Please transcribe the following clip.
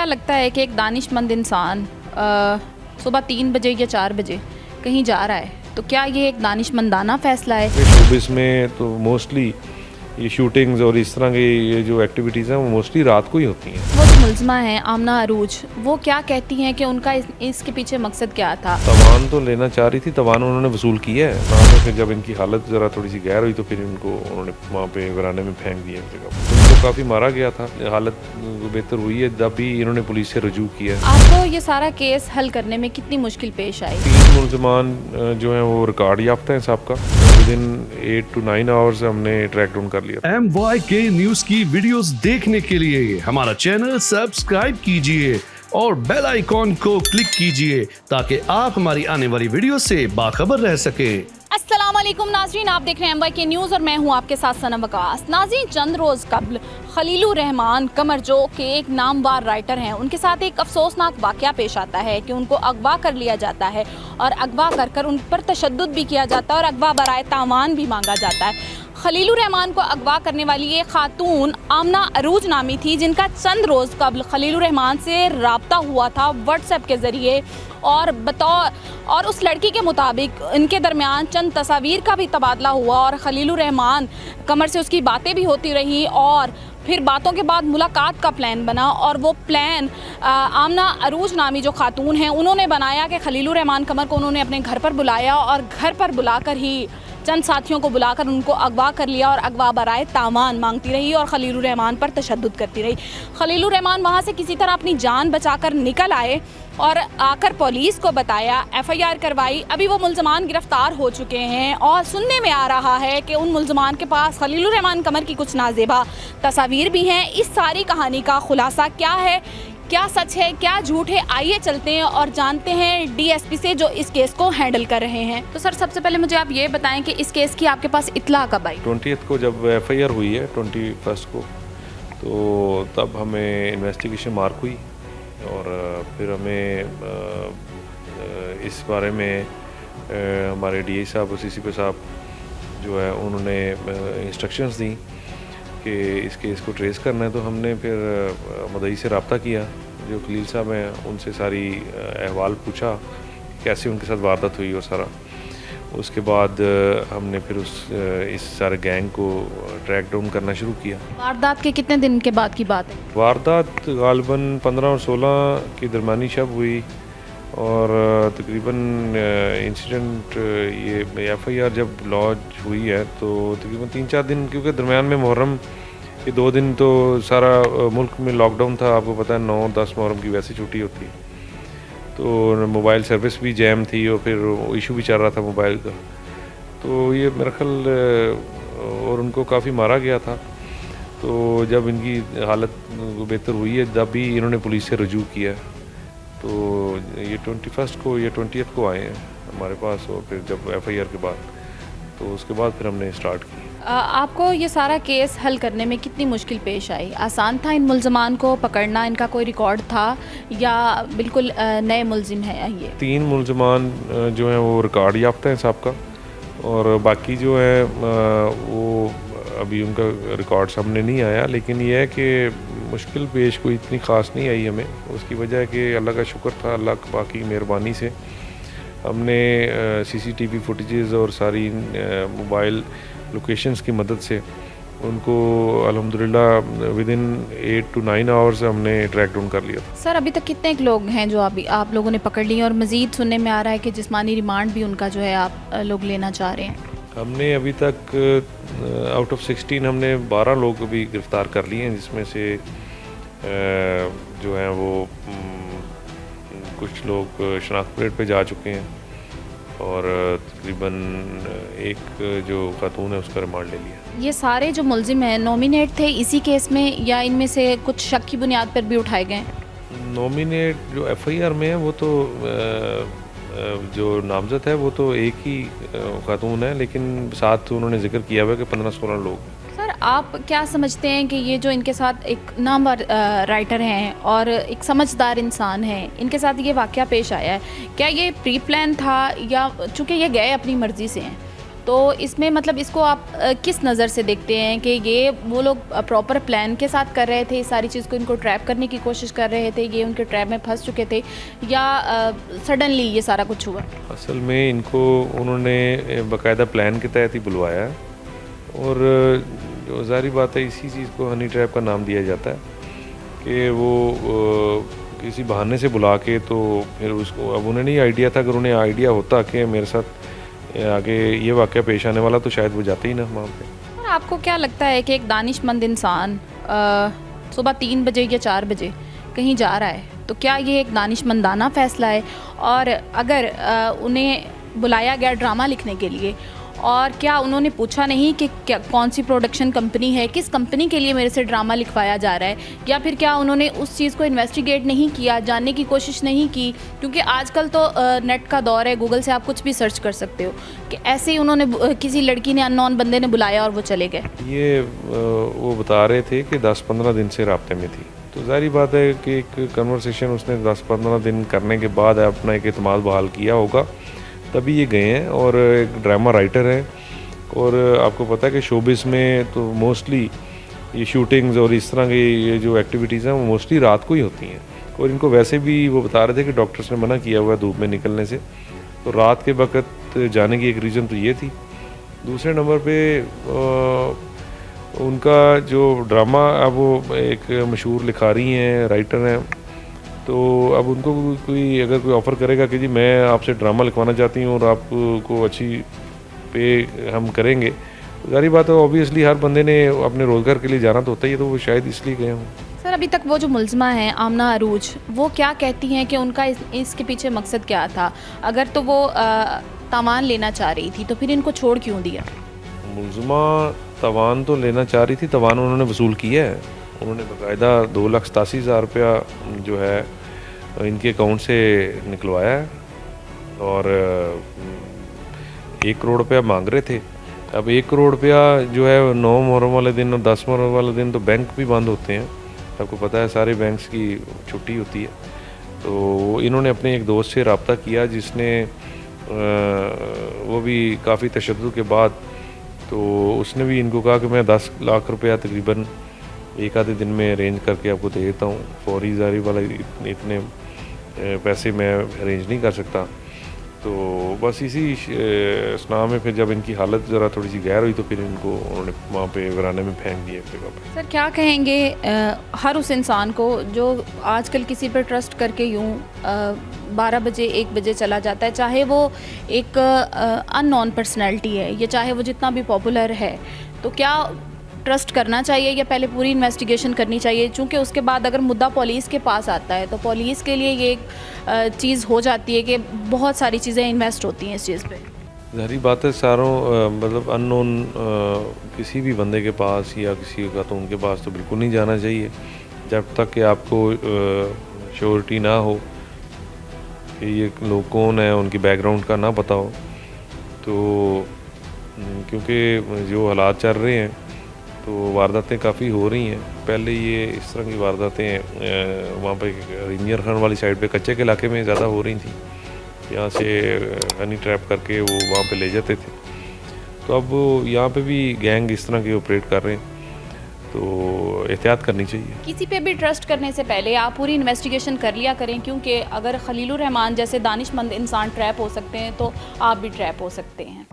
क्या लगता है कि एक दानिशमंद इंसान सुबह 3 बजे या 4 बजे कहीं जा रहा है, तो क्या ये एक दानिशमंदाना फ़ैसला है? शोबिस में तो मोस्टली ये शूटिंग्स और इस तरह की ये जो एक्टिविटीज़ हैं वो मोस्टली रात को ही होती हैं। वो जो मुल्ज़मा हैं आमना अरूज, वो क्या कहती हैं कि उनका इसके पीछे मकसद क्या था? तवान तो लेना चाह रही थी, तवान उन्होंने वसूल किया है। बाद में फिर जब इनकी हालत ज़रा थोड़ी सी गैर हुई तो फिर इनको उन्होंने वहाँ पे वराने में फेंक दिया एक जगह। उनको काफ़ी मारा गया था, हालत बेहतर हुई है, तब भी इन्होंने पुलिस से रजू किया है। आपको ये सारा केस हल करने में कितनी मुश्किल पेश आई? 3 मुल्ज़मान जो हैं वो रिकॉर्ड याफ्ता हैं साहब का। विदिन 8 to 9 आवर्स हमने ट्रैक डाउन कर लिया। MYK न्यूज की वीडियोस देखने के लिए हमारा चैनल सब्सक्राइब कीजिए और बेल आइकॉन को क्लिक कीजिए ताकि आप हमारी आने वाली वीडियो से बाखबर रह सके। अस्सलाम वालेकुम नाज़रीन, आप देख रहे हैं MYK न्यूज़ और मैं हूं आपके साथ सनम वकास। नाज़रीन, चंद रोज़ कबल खलीलुर रहमान कमर जो के एक नामवार राइटर हैं, उनके साथ एक अफसोसनाक वाक़या पेश आता है कि उनको अगवा कर लिया जाता है और अगवा कर उन पर तशद्दुद भी किया जाता है और अगवा बराए तावान भी मांगा जाता है। खलीलुर रहमान को अगवा करने वाली ये खातून आमना अरूज नामी थी, जिनका चंद रोज़ कबल खलीलुर रहमान से रब्ता हुआ था व्हाट्सएप के ज़रिए और उस लड़की के मुताबिक इनके दरमियान चंद तस्वीर का भी तबादला हुआ और खलीलुर रहमान कमर से उसकी बातें भी होती रही और फिर बातों के बाद मुलाकात का प्लान बना और वो प्लान आमना अरूज नामी जो खातून हैं उन्होंने बनाया कि खलीलुर रहमान कमर को उन्होंने अपने घर पर बुलाया और घर पर बुलाकर ही चंद साथियों को बुलाकर उनको अगवा कर लिया और अगवा बराए तावान मांगती रही और खलीलुर रहमान पर तशद्दुद करती रही। खलीलुर रहमान वहाँ से किसी तरह अपनी जान बचाकर निकल आए और आकर पुलिस को बताया, FIR करवाई। अभी वो मुल्ज़मान गिरफ़्तार हो चुके हैं और सुनने में आ रहा है कि उन मुल्ज़मान के पास खलीलुर रहमान कमर की कुछ नाज़ेबा तस्वीर भी हैं। इस सारी कहानी का खुलासा क्या है, क्या सच है, क्या झूठ है, आइए चलते हैं और जानते हैं DSP से जो इस केस को हैंडल कर रहे हैं। तो सर, सबसे पहले मुझे आप ये बताएं कि इस केस की आपके पास इत्तला कब आई? 20th को जब FIR हुई है 21st को, तो तब हमें इन्वेस्टिगेशन मार्क हुई और फिर हमें इस बारे में हमारे DI साहब और CCP साहब जो है उन्होंने इंस्ट्रक्शंस दी कि इस केस को ट्रेस करना है। तो हमने फिर मदई से रब्ता किया, जो खलील साहब हैं, उनसे सारी अहवाल पूछा कैसे उनके साथ वारदात हुई और सारा। उसके बाद हमने फिर इस सारे गैंग को ट्रैक डाउन करना शुरू किया। वारदात के कितने दिन के बाद की बात है? वारदात गालिबन 15 और 16 की दरमियानी शब हुई और तकरीबन इंसिडेंट ये FIR जब लॉन्च हुई है तो तकरीबन 3-4 दिन, क्योंकि दरमियान में मुहर्रम के 2 दिन तो सारा मुल्क में लॉकडाउन था, आपको पता है 9-10 मुहर्रम की वैसे छुट्टी होती है, तो मोबाइल सर्विस भी जैम थी और फिर इशू भी चल रहा था मोबाइल का। तो ये मेरा ख्याल और उनको काफ़ी मारा गया था। तो जब इनकी हालत बेहतर हुई है तब भी इन्होंने पुलिस से रजू किया। तो ये 21st को, ये 20th को आए हैं हमारे पास और फिर जब FIR के बाद तो उसके बाद फिर हमने स्टार्ट की। आपको ये सारा केस हल करने में कितनी मुश्किल पेश आई? आसान था इन मुल्ज़मान को पकड़ना? इनका कोई रिकॉर्ड था या बिल्कुल नए मुल्ज़िम हैं ये? 3 मुल्ज़मान जो हैं वो रिकॉर्ड याफ्ता हैं साहब का और बाकी जो है वो अभी उनका रिकॉर्ड सामने नहीं आया, लेकिन ये है कि मुश्किल पेश कोई इतनी ख़ास नहीं आई हमें। उसकी वजह है कि अल्लाह का शुक्र था, अल्लाह की बाकी मेहरबानी से हमने CCTV फुटेजेस और सारी मोबाइल लोकेशंस की मदद से उनको अल्हम्दुलिल्लाह विदिन 8 to 9 आवर्स हमने ट्रैक डाउन कर लिया। सर, अभी तक कितने लोग हैं जो अभी आप लोगों ने पकड़ लिए और मज़ीद सुनने में आ रहा है कि जिस्मानी रिमांड भी उनका जो है आप लोग लेना चाह रहे हैं? हमने अभी तक आउट ऑफ 16 हमने 12 लोग अभी गिरफ़्तार कर लिए हैं, जिसमें से जो हैं वो कुछ लोग शनाख्त परेड पे जा चुके हैं और तकरीबन एक जो खातून है उसका रिमांड ले लिया। ये सारे जो मुल्ज़िम हैं नॉमिनेट थे इसी केस में या इनमें से कुछ शक की बुनियाद पर भी उठाए गए? नॉमिनेट जो FIR में है वो तो जो नामज़द है वो तो एक ही खातून है, लेकिन साथ उन्होंने जिक्र किया हुआ है कि 15-16 लोग हैं। सर, आप क्या समझते हैं कि ये जो इनके साथ एक नामवर राइटर हैं और एक समझदार इंसान है, इनके साथ ये वाक़या पेश आया है, क्या ये प्री प्लान था या चूँकि ये गए अपनी मर्ज़ी से हैं तो इसमें मतलब इसको आप किस नज़र से देखते हैं कि ये वो लोग प्रॉपर प्लान के साथ कर रहे थे इस सारी चीज़ को, इनको ट्रैप करने की कोशिश कर रहे थे, ये उनके ट्रैप में फंस चुके थे, या सडनली ये सारा कुछ हुआ? असल में इनको उन्होंने बाकायदा प्लान के तहत ही बुलवाया है, और जो ज़ाहिर बात है इसी चीज़ को हनी ट्रैप का नाम दिया जाता है कि वो किसी बहाने से बुला के, तो फिर उसको, अब उन्हें नहीं आइडिया था, अगर उन्हें आइडिया होता कि मेरे साथ आगे ये वाक़या पेश आने वाला तो शायद वो जाते ही ना वहाँ पे। और आपको क्या लगता है कि एक दानिशमंद इंसान सुबह 3 बजे या 4 बजे कहीं जा रहा है, तो क्या ये एक दानिशमंदाना फ़ैसला है? और अगर उन्हें बुलाया गया ड्रामा लिखने के लिए, और क्या उन्होंने पूछा नहीं कि क्या कौन सी प्रोडक्शन कंपनी है, किस कंपनी के लिए मेरे से ड्रामा लिखवाया जा रहा है, या फिर क्या उन्होंने उस चीज़ को इन्वेस्टिगेट नहीं किया, जानने की कोशिश नहीं की? क्योंकि आजकल तो नेट का दौर है, गूगल से आप कुछ भी सर्च कर सकते हो, कि ऐसे ही उन्होंने किसी लड़की ने, अननोन बंदे ने बुलाया और वो चले गए। ये वो बता रहे थे कि 10-15 दिन से राब्ते में थी, तो ज़ाहिर बात है कि एक कन्वर्सेशन उसने 10-15 दिन करने के बाद अपना एक एतमाद बहाल किया होगा, तभी ये गए हैं। और एक ड्रामा राइटर है, और आपको पता है कि शोबिस में तो मोस्टली ये शूटिंग्स और इस तरह की ये जो एक्टिविटीज़ हैं वो मोस्टली रात को ही होती हैं, और इनको वैसे भी वो बता रहे थे कि डॉक्टर्स ने मना किया हुआ है धूप में निकलने से, तो रात के वक्त जाने की एक रीज़न तो ये थी। दूसरे नंबर पे उनका जो ड्रामा, अब वो एक मशहूर लिखारी हैं, राइटर हैं, तो अब उनको कोई अगर कोई ऑफ़र करेगा कि जी मैं आपसे ड्रामा लिखवाना चाहती हूँ और आपको अच्छी पे हम करेंगे, तो सारी बात है ऑब्वियसली हर बंदे ने अपने रोज़गार के लिए जाना तो होता ही है, तो वो शायद इसलिए गए हों। सर, अभी तक वो जो मुलज़मा हैं आमना अरूज, वो क्या कहती हैं कि उनका इसके पीछे मकसद क्या था? अगर तो वो तावान लेना चाह रही थी, तो फिर इनको छोड़ क्यों दिया? मुलज़मा तावान तो लेना चाह रही थी, तावान उन्होंने वसूल किया है, उन्होंने बाकायदा 2,87,000 रुपया जो है इनके अकाउंट से निकलवाया है, और 1 करोड़ रुपया मांग रहे थे। अब 1 करोड़ रुपया जो है 9 मुहर्रम वाले दिन और 10 मुहर्रम वाले दिन तो बैंक भी बंद होते हैं, आपको पता है सारे बैंक्स की छुट्टी होती है। तो इन्होंने अपने एक दोस्त से रब्ता किया जिसने वो भी काफ़ी तशद्दुद के बाद, तो उसने भी इनको कहा कि मैं 10 लाख रुपया तकरीबन एक आधे दिन में अरेंज करके आपको दे देता हूँ, फौरी जारी वाला इतने पैसे मैं अरेंज नहीं कर सकता। तो बस इसी स्ना में फिर जब इनकी हालत ज़रा थोड़ी सी गैर हुई, तो फिर इनको उन्होंने वहाँ पे वराने में फेंक दिया एक जगह पे। सर, क्या कहेंगे हर उस इंसान को जो आजकल किसी पर ट्रस्ट करके यूँ 12 बजे 1 बजे चला जाता है, चाहे वो एक अननोन पर्सनैलिटी है या चाहे वो जितना भी पॉपुलर है, तो क्या ट्रस्ट करना चाहिए या पहले पूरी इन्वेस्टिगेशन करनी चाहिए? चूँकि उसके बाद अगर मुद्दा पुलिस के पास आता है तो पुलिस के लिए ये एक चीज़ हो जाती है कि बहुत सारी चीज़ें इन्वेस्ट होती हैं इस चीज़ पे। ज़ाहिर बात है सारों मतलब अननोन किसी भी बंदे के पास या किसी का तो उनके पास तो बिल्कुल नहीं जाना चाहिए जब तक कि आपको श्योरिटी ना हो कि ये लोग कौन है, उनकी बैकग्राउंड का ना पता हो। तो क्योंकि जो हालात चल रहे हैं तो वारदातें काफ़ी हो रही हैं। पहले ये इस तरह की वारदातें वहाँ पे रिंजर खान वाली साइड पे कच्चे के इलाके में ज़्यादा हो रही थी, यहाँ से हनी ट्रैप करके वो वहाँ पे ले जाते थे। तो अब यहाँ पे भी गैंग इस तरह के ऑपरेट कर रहे हैं, तो एहतियात करनी चाहिए। किसी पे भी ट्रस्ट करने से पहले आप पूरी इन्वेस्टिगेशन कर लिया करें, क्योंकि अगर खलीलुर रहमान जैसे दानिशमंद इंसान ट्रैप हो सकते हैं तो आप भी ट्रैप हो सकते हैं।